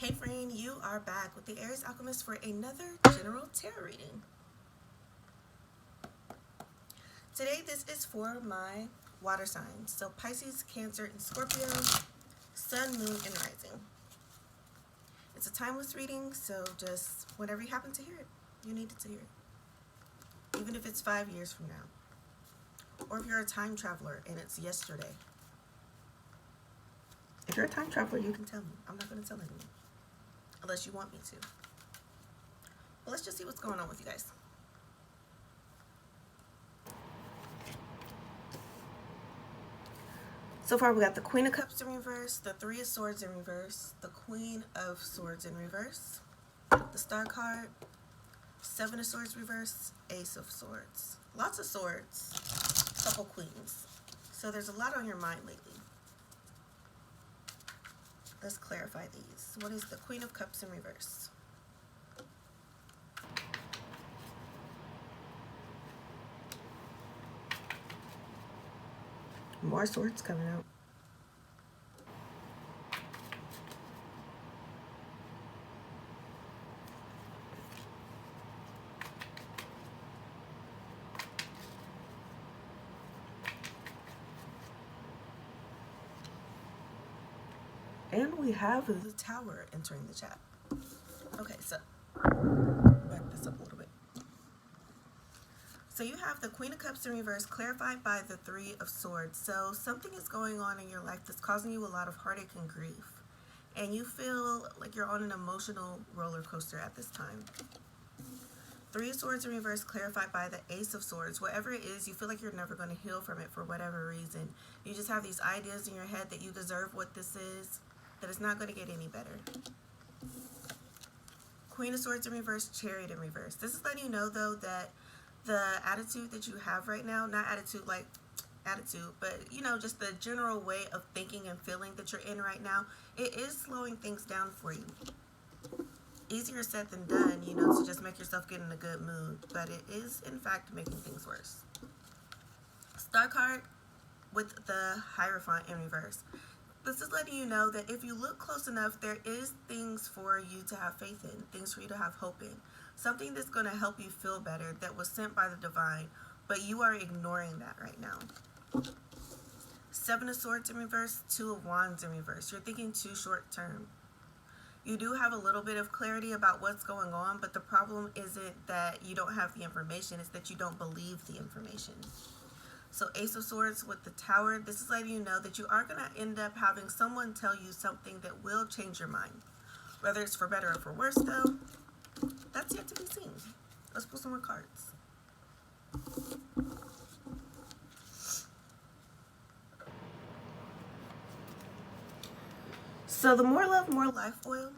Hey friend, you are back with the Aries Alchemist for another general tarot reading. Today this is for my water signs. So Pisces, Cancer, and Scorpio, Sun, Moon, and Rising. It's a timeless reading, so just whenever you happen to hear it, you needed to hear it. Even if it's 5 years from now. Or if you're a time traveler and it's yesterday. If you're a time traveler, you can tell me. I'm not going to tell anyone. Unless you want me to. But let's just see what's going on with you guys. So far we got the Queen of Cups in reverse, the Three of Swords in reverse, the Queen of Swords in reverse, the Star card, Seven of Swords reverse, Ace of Swords. Lots of swords, couple queens. So there's a lot on your mind lately. Let's clarify these. What is the Queen of Cups in reverse? More swords coming out. And we have the Tower entering the chat. Okay, so back this up a little bit. So you have the Queen of Cups in reverse clarified by the Three of Swords. So something is going on in your life that's causing you a lot of heartache and grief. And you feel like you're on an emotional roller coaster at this time. Three of Swords in reverse clarified by the Ace of Swords. Whatever it is, you feel like you're never going to heal from it for whatever reason. You just have these ideas in your head that you deserve what this is, that it's not going to get any better. Queen of Swords in reverse, Chariot in reverse. This is letting you know, though, that the attitude that you have right now, not attitude like attitude, but, you know, just the general way of thinking and feeling that you're in right now, it is slowing things down for you. Easier said than done, you know, to just make yourself get in a good mood, but it is, in fact, making things worse. Star card with the Hierophant in reverse. This is letting you know that if you look close enough, there is things for you to have faith in, things for you to have hope in. Something that's going to help you feel better that was sent by the divine, but you are ignoring that right now. Seven of Swords in reverse, Two of Wands in reverse. You're thinking too short term. You do have a little bit of clarity about what's going on, but the problem isn't that you don't have the information, it's that you don't believe the information. So Ace of Swords with the Tower, this is letting you know that you are going to end up having someone tell you something that will change your mind. Whether it's for better or for worse, though, that's yet to be seen. Let's pull some more cards. So the More Love, More Life oil,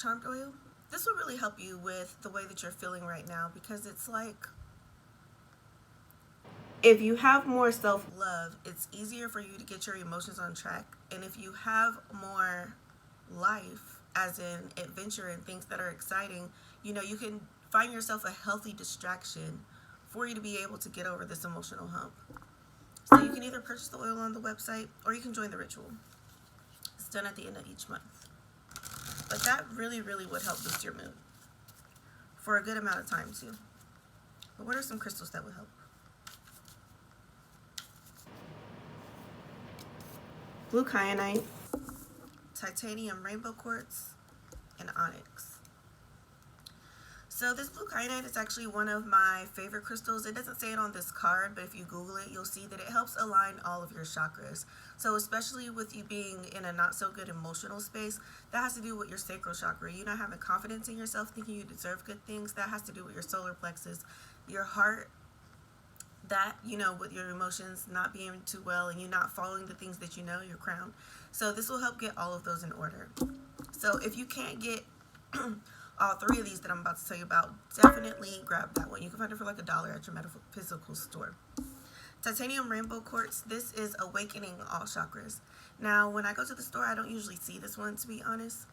Charmed oil, this will really help you with the way that you're feeling right now, because it's like, if you have more self-love, it's easier for you to get your emotions on track. And if you have more life, as in adventure and things that are exciting, you know, you can find yourself a healthy distraction for you to be able to get over this emotional hump. So you can either purchase the oil on the website or you can join the ritual. It's done at the end of each month. But that really, really would help boost your mood for a good amount of time too. But what are some crystals that would help? Blue kyanite, titanium rainbow quartz, and onyx. So this blue kyanite is actually one of my favorite crystals. It doesn't say it on this card, but if you Google it, you'll see that it helps align all of your chakras. So especially with you being in a not so good emotional space, that has to do with your sacral chakra. You not having confidence in yourself, thinking you deserve good things, that has to do with your solar plexus, your heart, that, you know, with your emotions not being too well and you not following the things that you know, your crown. So this will help get all of those in order. So if you can't get all three of these that I'm about to tell you about, definitely grab that one. You can find it for like $1 at your metaphysical store. Titanium rainbow quartz, this is awakening all chakras. Now, when I go to the store, I don't usually see this one, to be honest.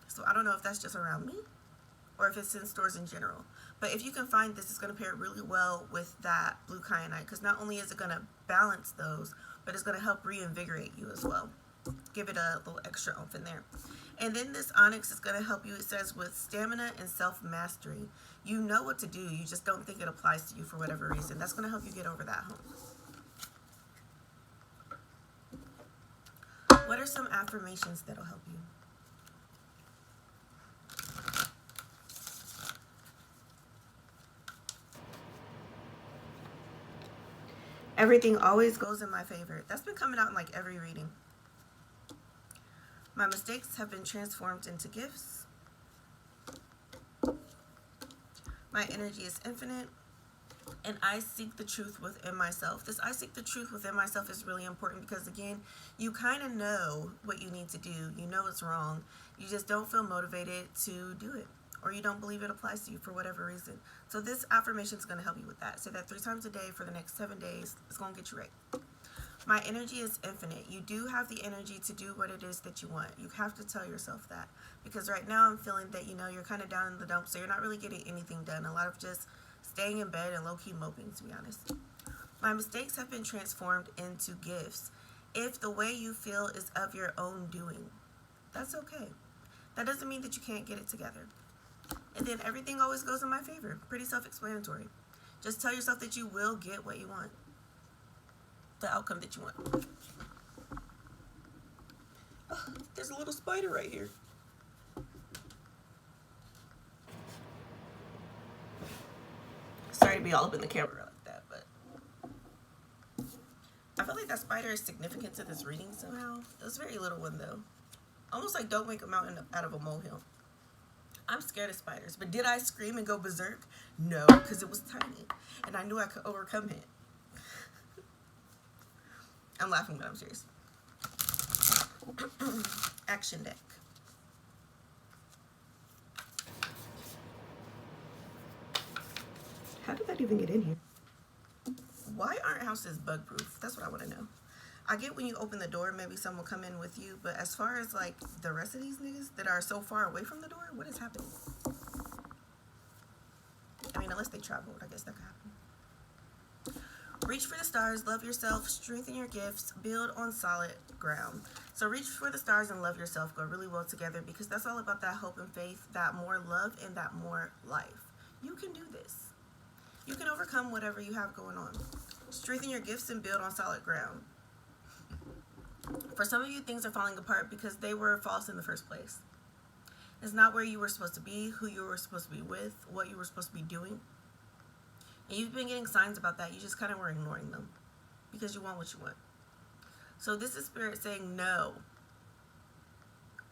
So I don't know if that's just around me or if it's in stores in general. But if you can find this, it's going to pair really well with that blue kyanite, because not only is it going to balance those, but it's going to help reinvigorate you as well. Give it a little extra oomph in there. And then this onyx is going to help you, it says, with stamina and self-mastery. You know what to do, you just don't think it applies to you for whatever reason. That's going to help you get over that hump. What are some affirmations that'll help you? Everything always goes in my favor. That's been coming out in like every reading. My mistakes have been transformed into gifts. My energy is infinite. And I seek the truth within myself. This I seek the truth within myself is really important because, again, you kind of know what you need to do. You know it's wrong. You just don't feel motivated to do it. Or you don't believe it applies to you for whatever reason. So this affirmation is going to help you with that. Say that 3 times a day for the next 7 days. It's going to get you right. My energy is infinite. You do have the energy to do what it is that you want. You have to tell yourself that. Because right now I'm feeling that, you're kind of down in the dumps. So you're not really getting anything done. A lot of just staying in bed and low-key moping, to be honest. My mistakes have been transformed into gifts. If the way you feel is of your own doing, that's okay. That doesn't mean that you can't get it together. And then everything always goes in my favor. Pretty self-explanatory. Just tell yourself that you will get what you want. The outcome that you want. Oh, there's a little spider right here. Sorry to be all up in the camera like that, but I feel like that spider is significant to this reading somehow. It was a very little one though. Almost like don't make a mountain out of a molehill. I'm scared of spiders, but did I scream and go berserk? No, because it was tiny and I knew I could overcome it. I'm laughing, but I'm serious. Action deck. How did that even get in here? Why aren't houses bug proof? That's what I want to know. I get when you open the door, maybe someone will come in with you, but as far as like the rest of these niggas that are so far away from the door, what is happening? I mean, unless they traveled, I guess that could happen. Reach for the stars, love yourself, strengthen your gifts, build on solid ground. So reach for the stars and love yourself go really well together because that's all about that hope and faith, that more love, and that more life. You can do this. You can overcome whatever you have going on. Strengthen your gifts and build on solid ground. For some of you, things are falling apart because they were false in the first place. It's not where you were supposed to be, who you were supposed to be with, what you were supposed to be doing. And you've been getting signs about that. You just kind of were ignoring them because you want what you want. So this is Spirit saying no.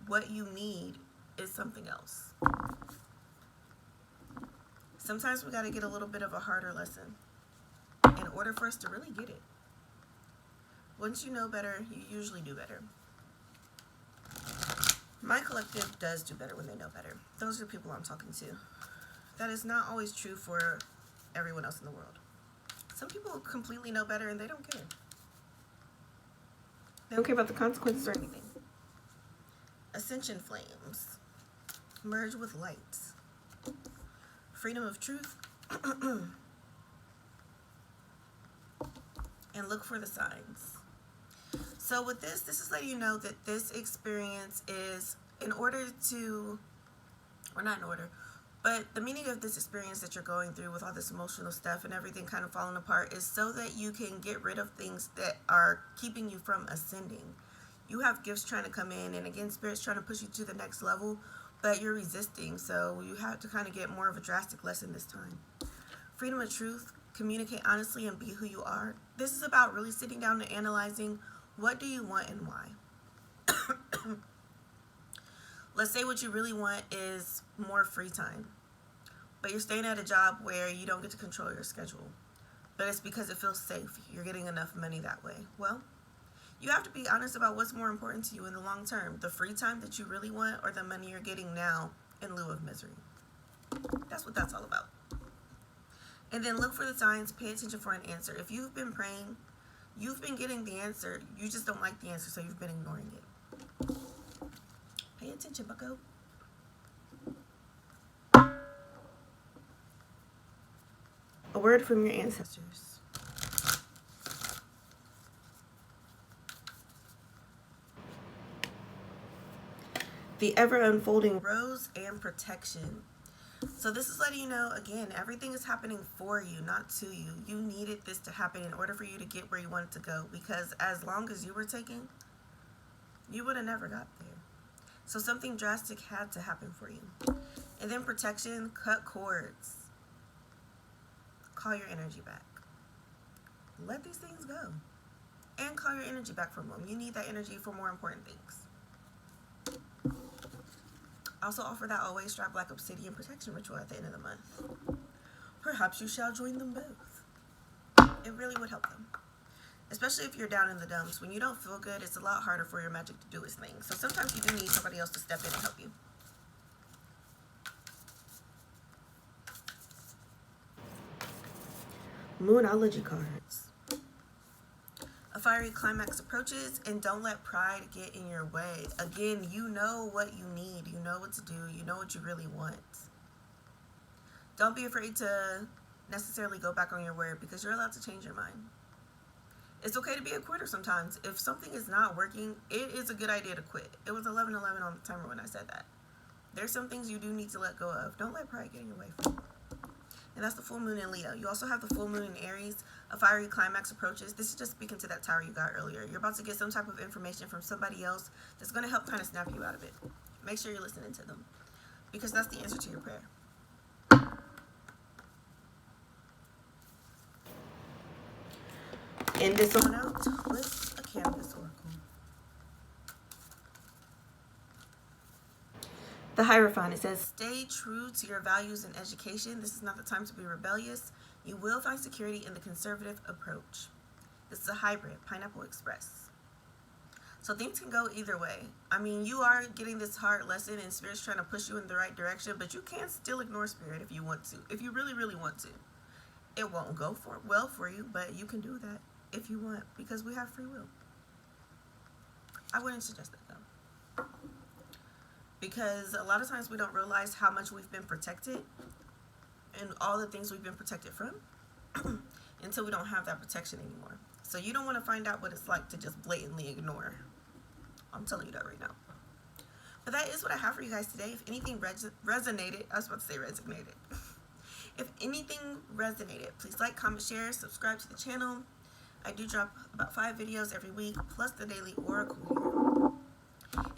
What you need is something else. Sometimes we got to get a little bit of a harder lesson in order for us to really get it. Once you know better, you usually do better. My collective does do better when they know better. Those are the people I'm talking to. That is not always true for everyone else in the world. Some people completely know better and they don't care. They don't care about the consequences or anything. Ascension flames. Merge with lights. Freedom of truth. And look for the signs. So with this is letting you know that this experience is in order to, or not in order, but the meaning of this experience that you're going through with all this emotional stuff and everything kind of falling apart is so that you can get rid of things that are keeping you from ascending. You have gifts trying to come in, and again, Spirit's trying to push you to the next level, but you're resisting, so you have to kind of get more of a drastic lesson this time. Freedom of truth, communicate honestly and be who you are. This is about really sitting down and analyzing what do you want and why. Let's say what you really want is more free time, but you're staying at a job where you don't get to control your schedule, but it's because it feels safe. You're getting enough money that way. Well, you have to be honest about what's more important to you in the long term, the free time that you really want or the money you're getting now in lieu of misery. That's what that's all about. And then look for the signs, pay attention for an answer. If you've been praying, you've been getting the answer, you just don't like the answer, so you've been ignoring it. Pay attention, bucko. A word from your ancestors. the ever unfolding rose, and protection. So this is letting you know, again, everything is happening for you, not to you. You needed this to happen in order for you to get where you wanted to go, because as long as you were taking, you would have never got there. So something drastic had to happen for you. And then protection, cut cords. Call your energy back. Let these things go. And call your energy back from them. You need that energy for more important things. Also offer that always strap black obsidian protection ritual at the end of the month. Perhaps you shall join them both. It really would help them. Especially if you're down in the dumps. When you don't feel good, it's a lot harder for your magic to do its thing. So sometimes you do need somebody else to step in and help you. Moonology cards. A fiery climax approaches, and don't let pride get in your way. Again, you know what you need. You know what to do. You know what you really want. Don't be afraid to necessarily go back on your word, because you're allowed to change your mind. It's okay to be a quitter sometimes. If something is not working, it is a good idea to quit. It was 11:11 on the timer when I said that. There's some things you do need to let go of. Don't let pride get in your way. And that's the full moon in Leo. You also have the full moon in Aries. A fiery climax approaches. This is just speaking to that tower you got earlier. You're about to get some type of information from somebody else that's going to help kind of snap you out of it. Make sure you're listening to them, because that's the answer to your prayer. End this on out with a canvas oracle. The Hierophant, it says, stay true to your values in education. This is not the time to be rebellious. You will find security in the conservative approach. This is a hybrid, Pineapple Express. So things can go either way. I mean, you are getting this hard lesson and Spirit's trying to push you in the right direction, but you can still ignore Spirit if you want to. If you really, really want to. It won't go well for you, but you can do that if you want, because we have free will. I wouldn't suggest that, though. Because a lot of times we don't realize how much we've been protected and all the things we've been protected from until we don't have that protection anymore. So you don't want to find out what it's like to just blatantly ignore. I'm telling you that right now. But that is what I have for you guys today. If anything resonated, I was about to say resonated. If anything resonated, please like, comment, share, subscribe to the channel. I do drop about 5 videos every week, plus the daily oracle here.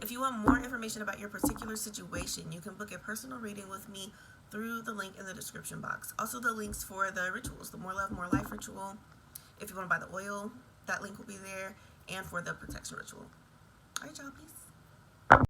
If you want more information about your particular situation, you can book a personal reading with me through the link in the description box. Also the links for the rituals, the More Love, More Life ritual. If you want to buy the oil, that link will be there. And for the protection ritual. Alright, y'all, peace.